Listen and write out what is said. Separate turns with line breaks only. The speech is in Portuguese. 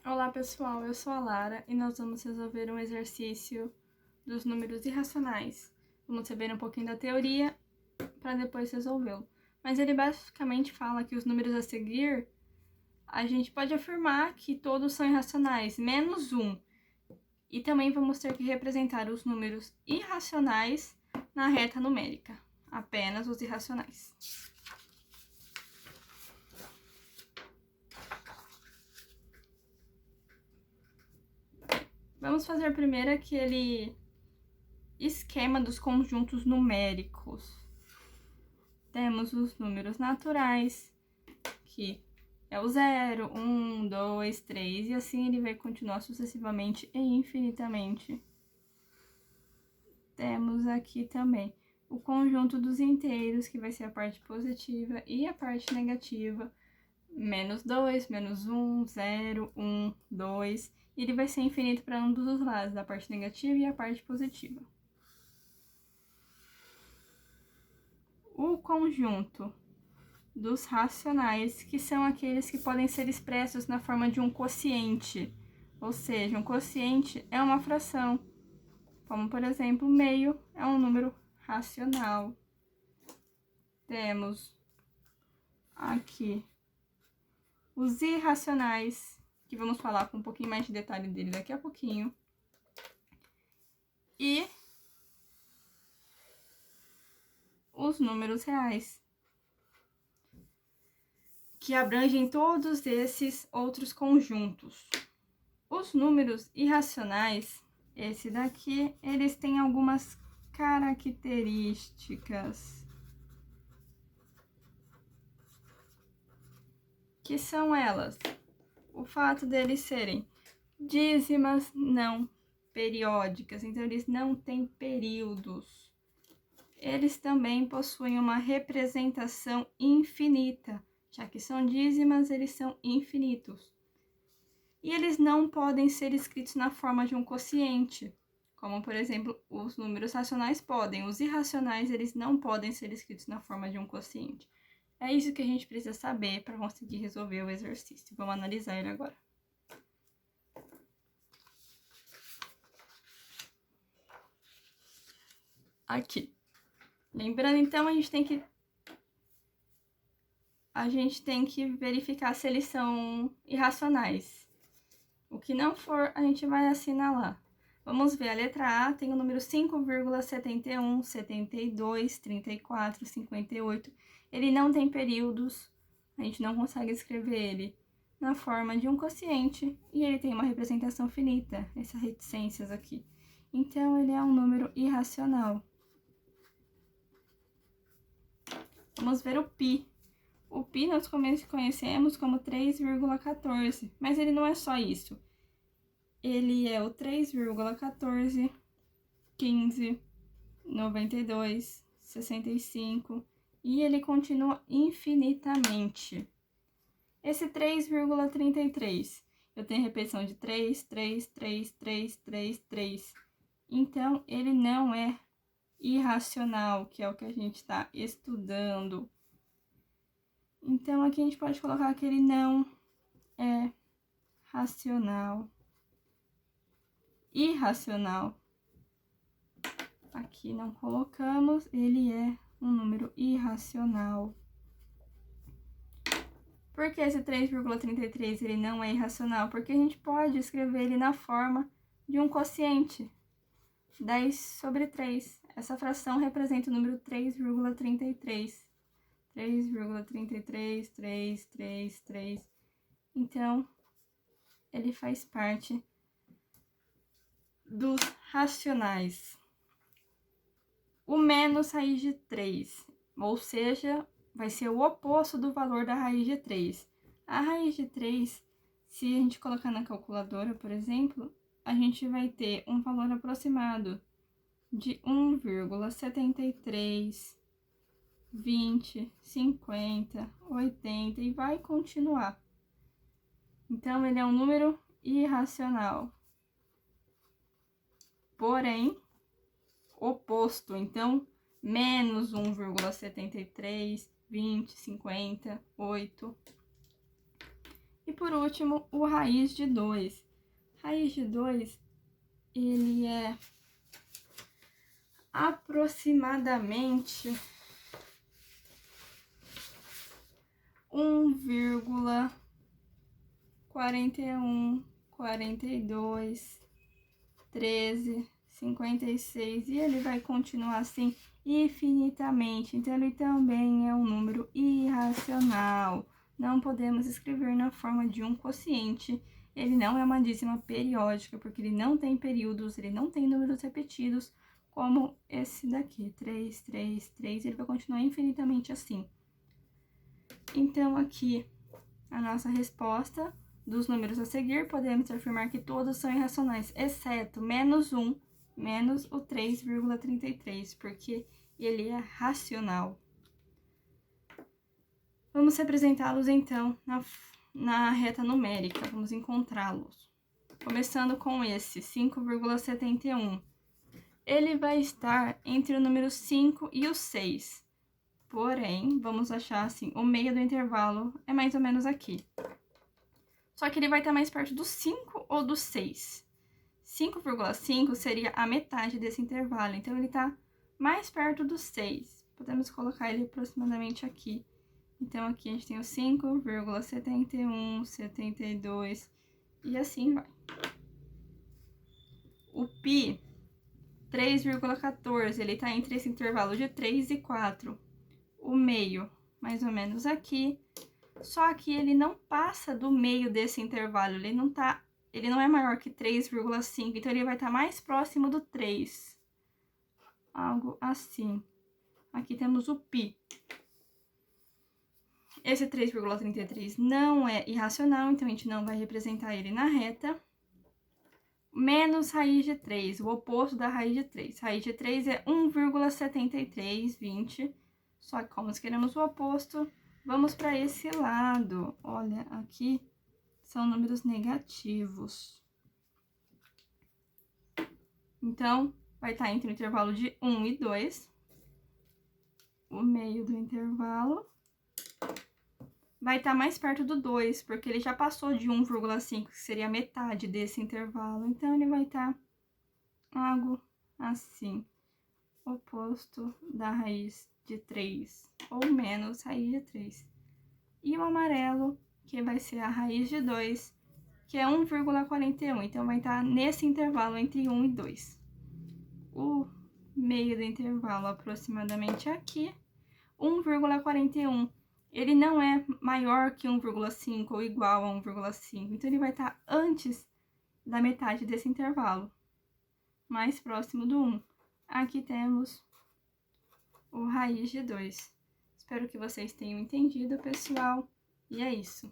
Olá pessoal, eu sou a Lara e nós vamos resolver um exercício dos números irracionais. Vamos saber um pouquinho da teoria para depois resolvê-lo. Mas ele basicamente fala que os números a seguir, a gente pode afirmar que todos são irracionais, menos um. E também vamos ter que representar os números irracionais na reta numérica, apenas os irracionais. Vamos fazer primeiro aquele esquema dos conjuntos numéricos. Temos os números naturais, que é o 0, 1, 2, 3, e assim ele vai continuar sucessivamente e infinitamente. Temos aqui também o conjunto dos inteiros, que vai ser a parte positiva e a parte negativa. Menos 2, menos 1, 0, 1, 2. E ele vai ser infinito para ambos os lados, da parte negativa e a parte positiva. O conjunto dos racionais, que são aqueles que podem ser expressos na forma de um quociente. Ou seja, um quociente é uma fração. Como, por exemplo, meio é um número racional. Temos aqui os irracionais, que vamos falar com um pouquinho mais de detalhe dele daqui a pouquinho. E os números reais, que abrangem todos esses outros conjuntos. Os números irracionais, esse daqui, eles têm algumas características, que são elas: o fato deles serem dízimas não periódicas, então eles não têm períodos. Eles também possuem uma representação infinita, já que são dízimas, eles são infinitos. E eles não podem ser escritos na forma de um quociente, como, por exemplo, os números racionais podem. Os irracionais, eles não podem ser escritos na forma de um quociente. É isso que a gente precisa saber para conseguir resolver o exercício. Vamos analisar ele agora. Aqui. Lembrando, então, a gente tem que verificar se eles são irracionais. O que não for, a gente vai assinalar. Vamos ver, a letra A tem o número 5,71, 72, 34, 58. Ele não tem períodos, a gente não consegue escrever ele na forma de um quociente, e ele tem uma representação finita, essas reticências aqui. Então, ele é um número irracional. Vamos ver o π. O π nós conhecemos como 3,14, mas ele não é só isso. Ele é o 3,14, 15, 92, 65, e ele continua infinitamente. Esse 3,33, eu tenho repetição de 3, 3, 3, 3, 3, 3. Então, ele não é irracional, que é o que a gente está estudando. Então, aqui a gente pode colocar que ele não é racional. Irracional. Aqui não colocamos, ele é um número irracional. Por que esse 3,33 ele não é irracional? Porque a gente pode escrever ele na forma de um quociente, 10 sobre 3. Essa fração representa o número 3,33. 3,33, 3, 3, 3. Então, ele faz parte dos racionais. O menos raiz de 3, ou seja, vai ser o oposto do valor da raiz de 3. A raiz de 3, se a gente colocar na calculadora, por exemplo, a gente vai ter um valor aproximado de 1,73, 20, 50, 80 e vai continuar. Então, ele é um número irracional. Porém, oposto, então, menos 1,73, 20, 50, 8. E por último, o raiz de 2. Raiz de 2, ele é aproximadamente 1,41, 42, 13, 56, e ele vai continuar assim infinitamente. Então, ele também é um número irracional. Não podemos escrever na forma de um quociente. Ele não é uma dízima periódica, porque ele não tem períodos, ele não tem números repetidos, como esse daqui, 3, 3, 3, ele vai continuar infinitamente assim. Então, aqui, a nossa resposta dos números a seguir, podemos afirmar que todos são irracionais, exceto menos 1, menos o 3,33, porque ele é racional. Vamos representá-los, então, na reta numérica, vamos encontrá-los. Começando com esse, 5,71. Ele vai estar entre o número 5 e o 6. Porém, vamos achar assim, o meio do intervalo é mais ou menos aqui. Só que ele vai estar mais perto do 5 ou do 6. 5,5 seria a metade desse intervalo, então ele está mais perto do 6. Podemos colocar ele aproximadamente aqui. Então, aqui a gente tem o 5,71, 72 e assim vai. O π, 3,14, ele está entre esse intervalo de 3 e 4. O meio, mais ou menos aqui. Só que ele não passa do meio desse intervalo, ele não é maior que 3,5, então ele vai estar mais próximo do 3. Algo assim. Aqui temos o π. Esse 3,33 não é irracional, então a gente não vai representar ele na reta. Menos raiz de 3, o oposto da raiz de 3. Raiz de 3 é 1,7320, só que como nós queremos o oposto, vamos para esse lado. Olha, aqui são números negativos. Então, vai estar entre o intervalo de 1 e 2. O meio do intervalo vai estar mais perto do 2, porque ele já passou de 1,5, que seria a metade desse intervalo. Então, ele vai estar algo assim, oposto da raiz de 3, ou menos raiz de 3. E o amarelo, que vai ser a raiz de 2, que é 1,41. Então, vai estar nesse intervalo entre 1 e 2. O meio do intervalo, aproximadamente aqui, 1,41. Ele não é maior que 1,5 ou igual a 1,5. Então, ele vai estar antes da metade desse intervalo, mais próximo do 1. Aqui temos o raiz de 2. Espero que vocês tenham entendido, pessoal. E é isso.